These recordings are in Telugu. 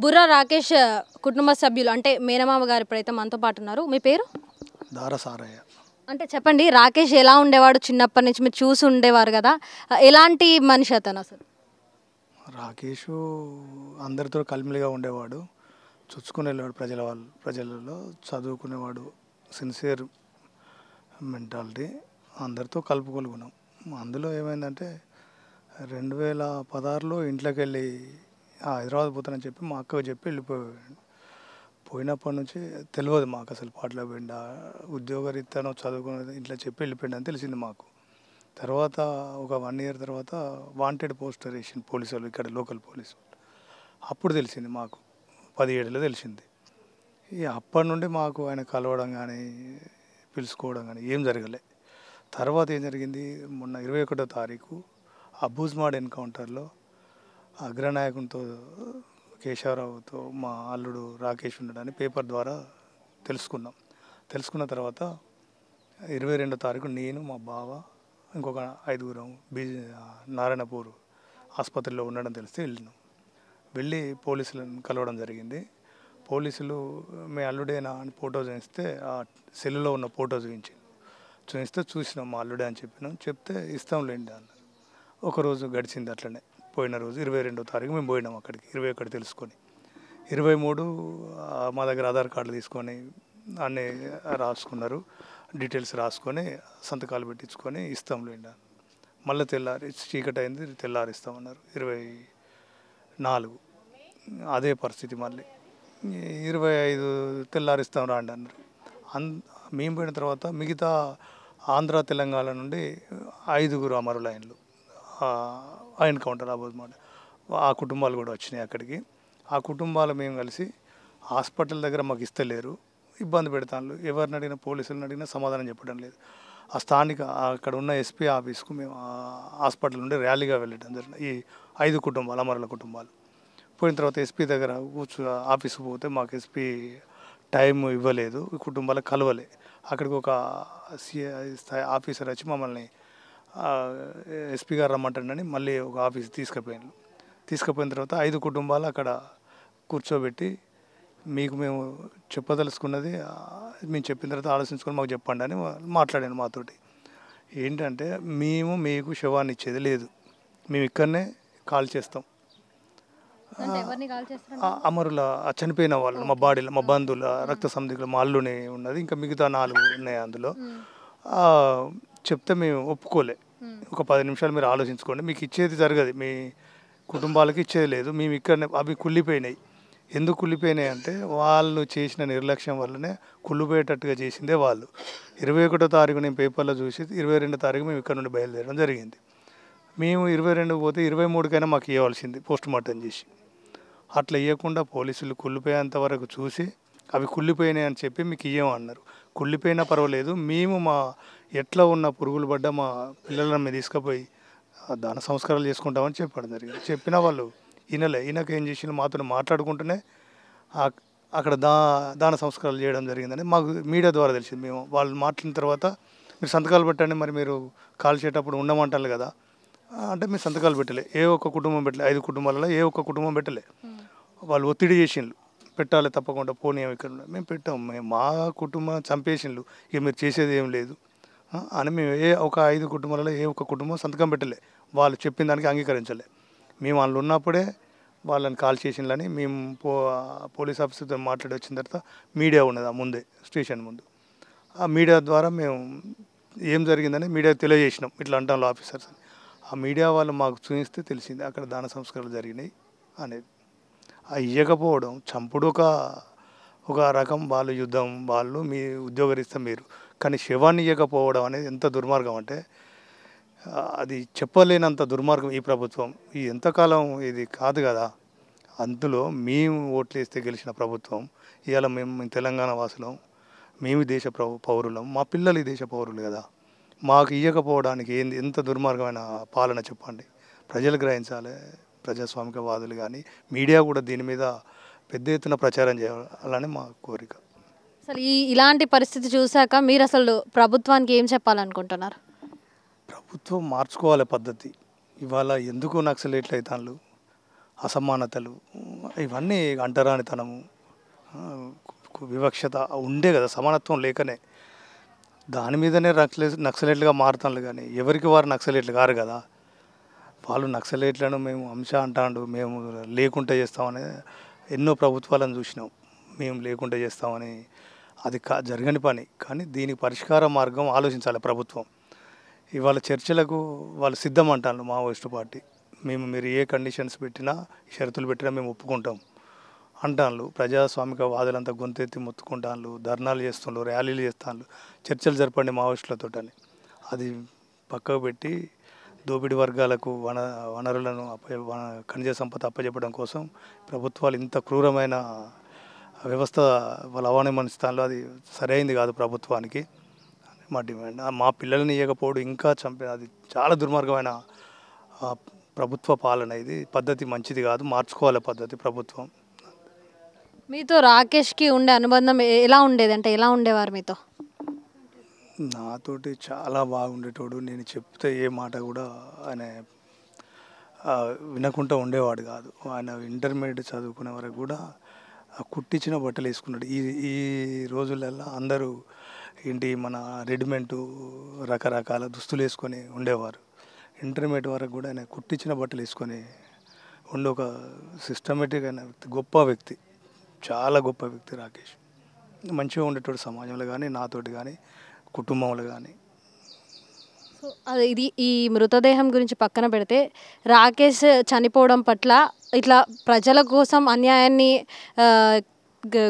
బుర్రా రాకేష్ కుటుంబ సభ్యులు అంటే మేనమామ గారు ఇప్పుడైతే మనతో పాటు ఉన్నారు. మీ పేరు? దారసారయ్య. అంటే చెప్పండి, రాకేష్ ఎలా ఉండేవాడు చిన్నప్పటి నుంచి? మీరు చూసి ఉండేవారు కదా, ఎలాంటి మనిషి అతను అసలు? రాకేషు అందరితో కలిమిలిగా ఉండేవాడు. చొచ్చుకునేవాడు ప్రజలలో చదువుకునేవాడు. సిన్సియర్ మెంటాలిటీ, అందరితో కలుపుకోలు గుణం. అందులో ఏమైందంటే 2016లో ఇంట్లోకి వెళ్ళి హైదరాబాద్ పోతానని చెప్పి మా అక్కకు చెప్పి వెళ్ళిపోయాడు. పోయినప్పటి నుంచి తెలియదు మాకు అసలు పాటలో పోయిండా, ఉద్యోగరీత్యానో చదువుకునేది ఇంట్లో చెప్పి వెళ్ళిపోయిండు అని తెలిసింది మాకు. తర్వాత ఒక 1 ఇయర్ తర్వాత వాంటెడ్ పోస్టర్ వేసింది పోలీసు వాళ్ళు, ఇక్కడ లోకల్ పోలీసు. అప్పుడు తెలిసింది మాకు, 17లో తెలిసింది. అప్పటి నుండి మాకు ఆయన కలవడం కానీ పిలుచుకోవడం కానీ ఏం జరగలే. తర్వాత ఏం జరిగింది, మొన్న 21వ తారీఖు అబూజ్మాడ్ ఎన్కౌంటర్లో అగ్రనాయకునితో కేశవరావుతో మా అల్లుడు రాకేష్ ఉన్నాడని పేపర్ ద్వారా తెలుసుకున్న తర్వాత 22వ తారీఖు నేను, మా బావ, ఇంకొక 5గురం నారాయణపూర్ ఆసుపత్రిలో ఉండడం తెలిసి వెళ్ళి పోలీసులను కలవడం జరిగింది. పోలీసులు మీ అల్లుడేనా అని ఫోటో చూపిస్తే ఆ సెల్లులో ఉన్న ఫోటో చూపిస్తే చూసినాం మా అల్లుడే అని చెప్పినాం. చెప్తే ఇస్తాంలేండి అన్నారు. ఒకరోజు గడిచింది అట్లనే. పోయిన రోజు 22వ తారీఖు మేము పోయినాం అక్కడికి, 21 తెలుసుకొని. 23 మా దగ్గర ఆధార్ కార్డులు తీసుకొని అన్నీ రాసుకున్నారు, డీటెయిల్స్ రాసుకొని సంతకాలు పెట్టించుకొని ఇస్తాంలేండి. మళ్ళీ తెల్లారి చీకటి అయింది, తెల్లారి ఇస్తామన్నారు. 24 అదే పరిస్థితి. మళ్ళీ 25 తెల్లారిస్తాం రాండి అన్నారు. మేము పోయిన తర్వాత మిగతా ఆంధ్ర తెలంగాణ నుండి 5గురు అమరులైన్లు ఎన్కౌంటర్ అబూజ్మాడ్, ఆ కుటుంబాలు కూడా వచ్చినాయి అక్కడికి. ఆ కుటుంబాలు మేము కలిసి హాస్పిటల్ దగ్గర మాకు ఇస్తలేరు, ఇబ్బంది పెడతాను. ఎవరిని అడిగినా, పోలీసులను అడిగినా సమాధానం చెప్పడం లేదు. ఆ స్థానిక అక్కడ ఉన్న ఎస్పీ ఆఫీస్కు మేము హాస్పిటల్ నుండి ర్యాలీగా వెళ్ళడం జరిగింది. ఈ 5 కుటుంబాలు, అమరుల కుటుంబాలు. పోయిన తర్వాత ఎస్పీ దగ్గర ఆఫీస్కి పోతే మాకు ఎస్పీ టైం ఇవ్వలేదు, ఈ కుటుంబాలకు కలవలే. అక్కడికి ఒక స్థాయి ఆఫీసర్ వచ్చి మమ్మల్ని ఎస్పీ గారు రమ్మంటాడని మళ్ళీ ఒక ఆఫీస్ తీసుకుపోయిన తర్వాత 5 కుటుంబాలు అక్కడ కూర్చోబెట్టి, మీకు మేము చెప్పదలుచుకున్నది మేము చెప్పిన తర్వాత ఆలోచించుకొని మాకు చెప్పండి అని మాట్లాడాను మాతోటి. ఏంటంటే, మేము మీకు శవాన్ని ఇచ్చేది లేదు, మేము ఇక్కడనే కాల్ చేస్తాం. అమరుల చనిపోయిన వాళ్ళు మా బాడీలో, మా బంధువుల రక్త సంధికులు, మా అల్లునే ఉన్నది, ఇంకా మిగతా 4 ఉన్నాయి అందులో. చెప్తే మేము ఒప్పుకోలే. ఒక 10 నిమిషాలు మీరు ఆలోచించుకోండి, మీకు ఇచ్చేది జరగదు, మీ కుటుంబాలకి ఇచ్చేది లేదు, మేము ఇక్కడనే. అవి కుళ్ళిపోయినాయి. ఎందుకు కుళ్ళిపోయినాయి అంటే, వాళ్ళు చేసిన నిర్లక్ష్యం వల్లనే కుళ్ళిపోయేటట్టుగా చేసిందే వాళ్ళు. 21వ తారీఖు నేను పేపర్లో చూసి 22వ తారీఖు మేము ఇక్కడ నుండి బయలుదేరడం జరిగింది. మేము 22 పోతే 23కైనా మాకు ఇవ్వాల్సింది పోస్ట్ మార్టం చేసి. అట్లా ఇవ్వకుండా పోలీసులు కుళ్ళిపోయేంత వరకు చూసి అవి కుళ్ళిపోయినాయి అని చెప్పి మీకు ఇవ్వమన్నారు. కుళ్ళిపోయినా పర్వాలేదు, మేము మా ఎట్లా ఉన్న పురుగులు పడ్డ మా పిల్లలను మేము తీసుకుపోయి దాన సంస్కారాలు చేసుకుంటామని చెప్పడం జరిగింది. చెప్పినా వాళ్ళు ఈయనకు ఏం చేసిన మాతో మాట్లాడుకుంటూనే అక్కడ దాన సంస్కారాలు చేయడం జరిగిందని మాకు మీడియా ద్వారా తెలిసింది. మేము వాళ్ళు మాట్లాడిన తర్వాత మీరు సంతకాలు పెట్టండి, మరి మీరు కాల్చేటప్పుడు ఉండమంటారు కదా అంటే మేము సంతకాలు పెట్టలే. ఏ ఒక్క కుటుంబం పెట్టలే, 5 కుటుంబాలలో ఏ ఒక్క కుటుంబం పెట్టలే. వాళ్ళు ఒత్తిడి చేసిండ్రు, పెట్టాలి తప్పకుండా, పోనీ ఇక్కడ మేము పెట్టాము, మా కుటుంబం చంపేసిండ్రు, ఇక మీరు చేసేది ఏం లేదు అని మేము ఒక 5 కుటుంబాలలో ఏ ఒక్క కుటుంబం సంతకం పెట్టలే. వాళ్ళు చెప్పిన దానికి అంగీకరించలే. మేము వాళ్ళు ఉన్నప్పుడే వాళ్ళని కాల్ చేసిండ్లని మేము పోలీస్ ఆఫీసర్తో మాట్లాడి వచ్చిన తర్వాత మీడియా ఉన్నది ఆ ముందే, స్టేషన్ ముందు. ఆ మీడియా ద్వారా మేము ఏం జరిగిందని మీడియాకు తెలియజేసినాం, ఇట్లా అంటాం ఆఫీసర్స్ అని. ఆ మీడియా వాళ్ళు మాకు చూపిస్తే తెలిసింది అక్కడ దాన సంస్కారాలు జరిగినాయి అనేది. ఇవ్వకపోవడం, చంపుడు ఒక రకం, వాళ్ళు యుద్ధం, వాళ్ళు మీ ఉద్యోగరీత్యా మీరు, కానీ శవాన్ని ఇవ్వకపోవడం అనేది ఎంత దుర్మార్గం అంటే అది చెప్పలేనంత దుర్మార్గం ఈ ప్రభుత్వం. ఈ ఎంతకాలం ఇది కాదు కదా. అందులో మేము ఓట్లు వేస్తే గెలిచిన ప్రభుత్వం, ఇవాళ మేము తెలంగాణ వాసులం, మేము దేశ పౌరులం, మా పిల్లలు ఈ దేశ పౌరులు కదా. మాకు ఇవ్వకపోవడానికి ఎంత దుర్మార్గమైన పాలన చెప్పండి. ప్రజలు గ్రహించాలి, ప్రజాస్వామికవాదులు కానీ మీడియా కూడా దీని మీద పెద్ద ఎత్తున ప్రచారం చేయాలని మా కోరిక. అసలు ఇలాంటి పరిస్థితి చూశాక మీరు అసలు ప్రభుత్వానికి ఏం చెప్పాలనుకుంటున్నారు? ప్రభుత్వం మార్చుకోవాలి పద్ధతి. ఇవాళ ఎందుకు నక్సలైట్లు అవుతాళ్ళు, అసమానతలు, ఇవన్నీ అంటరానితనము, ఆ, వివక్షత ఉండే కదా, సమానత్వం లేకనే దాని మీదనే నక్సలైట్లుగా మారుతాను. కానీ ఎవరికి వారు నక్సలైట్లు కారు కదా. వాళ్ళు నక్సలైట్లను మేము అంశ అంటాండు, మేము లేకుండా చేస్తామని ఎన్నో ప్రభుత్వాలను చూసినాం. మేము లేకుండా చేస్తామని అది జరగని పని. కానీ దీనికి పరిష్కార మార్గం ఆలోచించాలి ప్రభుత్వం. ఇవాళ చర్చలకు వాళ్ళు సిద్ధం అంటాను మావోయిస్టు పార్టీ. మీరు ఏ కండిషన్స్ పెట్టినా, షరతులు పెట్టినా మేము ఒప్పుకుంటాం అంటాను. ప్రజాస్వామిక వాదులంతా గొంతెత్తి మొత్తుకుంటాను, ధర్నాలు చేస్తుండ్రు, ర్యాలీలు చేస్తాను, చర్చలు జరపండి మావోయిస్టులతోటని. అది పక్కకు పెట్టి దోపిడీ వర్గాలకు వనరులను ఖనిజ సంపద అప్పచెప్పడం కోసం ప్రభుత్వాలు ఇంత క్రూరమైన వ్యవస్థ వాళ్ళు అవమానిస్తాను. అది సరైంది కాదు ప్రభుత్వానికి. మా డిమాండ్ మా పిల్లల్ని ఇవ్వకపోవడం ఇంకా అది చాలా దుర్మార్గమైన ప్రభుత్వ పాలన. ఇది పద్ధతి మంచిది కాదు, మార్చుకోవాలి పద్ధతి ప్రభుత్వం. మీతో రాకేష్కి ఉండే అనుబంధం ఎలా ఉండేది, అంటే ఎలా ఉండేవారు మీతో? నాతోటి చాలా బాగుండేటోడు. నేను చెప్తే ఏ మాట కూడా ఆయన వినకుండా ఉండేవాడు కాదు. ఆయన ఇంటర్మీడియట్ చదువుకునే వరకు కూడా కుట్టించిన బట్టలు వేసుకున్నాడు. ఈ ఈ రోజులల్లో అందరూ ఏంటి మన రెడీమేడ్ రకరకాల దుస్తులు వేసుకొని ఉండేవారు. ఇంటర్మీడియట్ వరకు కూడా ఆయన కుట్టించిన బట్టలు వేసుకొని ఉండే ఒక సిస్టమేటిక్ అయిన వ్యక్తి, గొప్ప వ్యక్తి, చాలా గొప్ప వ్యక్తి రాకేష్. మంచిగా ఉండేటోడు సమాజంలో కానీ, నాతోటి కానీ, కుటుంబంలో కానీ. సో అది ఇది ఈ మృతదేహం గురించి పక్కన పెడితే రాకేష్ చనిపోవడం పట్ల ఇట్లా ప్రజల కోసం అన్యాయాన్ని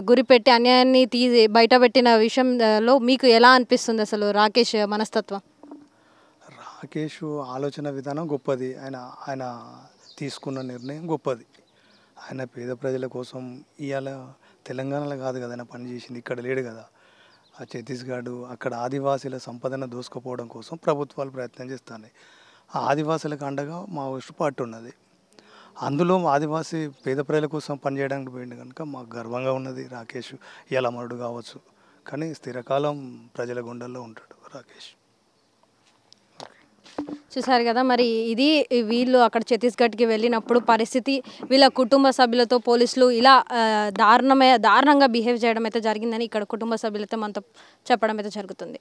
గురిపెట్టి అన్యాయాన్ని బయటపెట్టిన విషయంలో మీకు ఎలా అనిపిస్తుంది అసలు రాకేష్ మనస్తత్వం? రాకేష్ ఆలోచన విధానం గొప్పది. ఆయన తీసుకున్న నిర్ణయం గొప్పది. ఆయన పేద ప్రజల కోసం ఇవాళ తెలంగాణలో కాదు కదా ఆయన పనిచేసింది, ఇక్కడ లేడు కదా. ఆ ఛత్తీస్గఢ్ అక్కడ ఆదివాసీల సంపదను దోసుకుపోవడం కోసం ప్రభుత్వాలు ప్రయత్నం చేస్తున్నాయి. ఆ ఆదివాసులకు అండగా మావోయిస్టు పార్టీ ఉన్నది. అందులో ఆదివాసీ పేద ప్రజల కోసం పనిచేయడానికి పోయింది కనుక మాకు గర్వంగా ఉన్నది. రాకేష్ ఇలా అమరుడు కావచ్చు, కానీ స్థిరకాలం ప్రజల గుండెల్లో ఉంటాడు రాకేష్. చూసారు కదా, మరి ఇది వీళ్ళు అక్కడ ఛత్తీస్గఢ్కి వెళ్ళినప్పుడు పరిస్థితి, వీళ్ళ కుటుంబ సభ్యులతో పోలీసులు ఇలా దారుణంగా బిహేవ్ చేయడం అయితే జరిగిందని ఇక్కడ కుటుంబ సభ్యులతో మనతో చెప్పడం అయితే జరుగుతుంది.